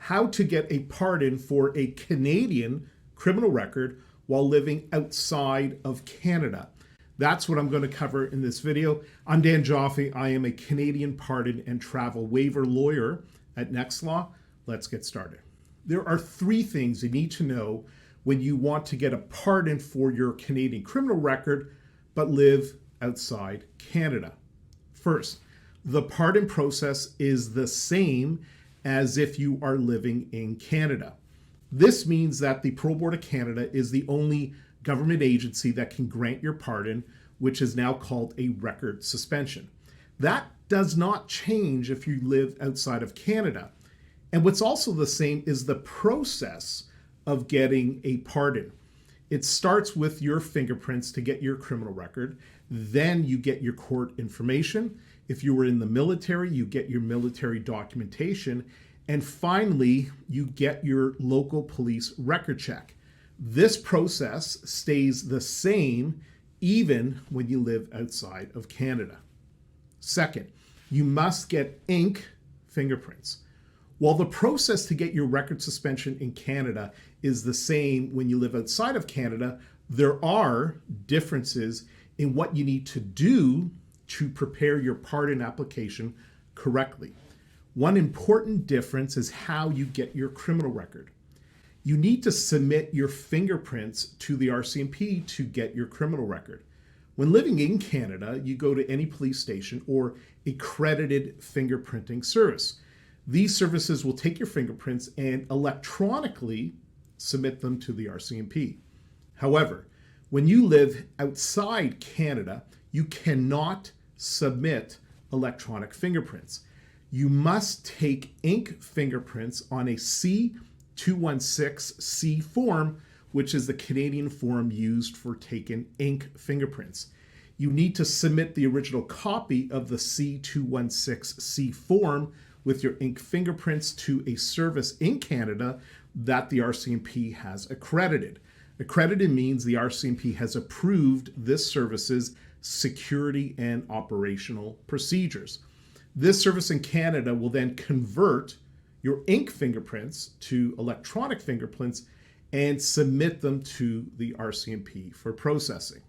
how to get a pardon for a Canadian criminal record while living outside of Canada. That's what I'm going to cover in this video. I'm Dan Joffe. I am a Canadian pardon and travel waiver lawyer at NextLaw. Let's get started. There are three things you need to know when you want to get a pardon for your Canadian criminal record but live outside Canada. First, the pardon process is the same as if you are living in Canada. This means that the Parole Board of Canada is the only government agency that can grant your pardon, which is now called a record suspension. That does not change if you live outside of Canada. And what's also the same is the process of getting a pardon. It starts with your fingerprints to get your criminal record. Then you get your court information. If you were in the military, you get your military documentation. And finally, you get your local police record check. This process stays the same even when you live outside of Canada. Second, you must get ink fingerprints. While the process to get your record suspension in Canada is the same when you live outside of Canada, there are differences in what you need to do to prepare your pardon application correctly. One important difference is how you get your criminal record. You need to submit your fingerprints to the RCMP to get your criminal record. When living in Canada, you go to any police station or accredited fingerprinting service. These services will take your fingerprints and electronically submit them to the RCMP. However, when you live outside Canada, you cannot submit electronic fingerprints. You must take ink fingerprints on a C216C form, which is the Canadian form used for taking ink fingerprints. You need to submit the original copy of the C216C form with your ink fingerprints to a service in Canada that the RCMP has accredited. Accredited means the RCMP has approved this service's security and operational procedures. This service in Canada will then convert your ink fingerprints to electronic fingerprints and submit them to the RCMP for processing.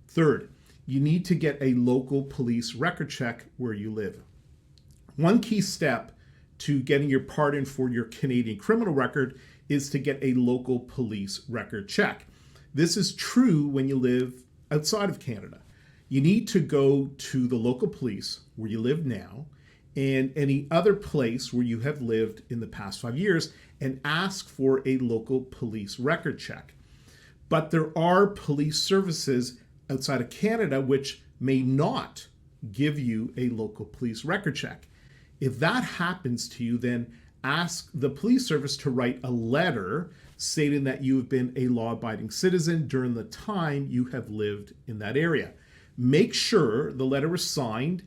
Third, you need to get a local police record check where you live. One key step to getting your pardon for your Canadian criminal record is to get a local police record check. This is true when you live outside of Canada. You need to go to the local police where you live now and any other place where you have lived in the past 5 years and ask for a local police record check. But there are police services outside of Canada which may not give you a local police record check. If that happens to you, then ask the police service to write a letter stating that you have been a law-abiding citizen during the time you have lived in that area. Make sure the letter is signed,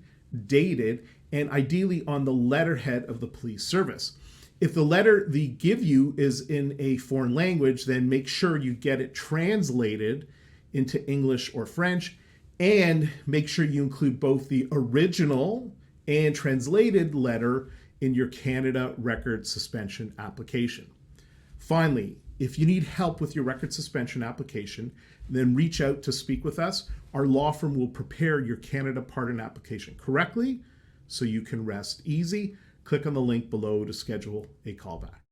dated, and ideally on the letterhead of the police service. If the letter they give you is in a foreign language, then make sure you get it translated into English or French, and make sure you include both the original and translated letter in your Canada record suspension application. Finally, if you need help with your record suspension application, then reach out to speak with us. Our law firm will prepare your Canada pardon application correctly so you can rest easy. Click on the link below to schedule a callback.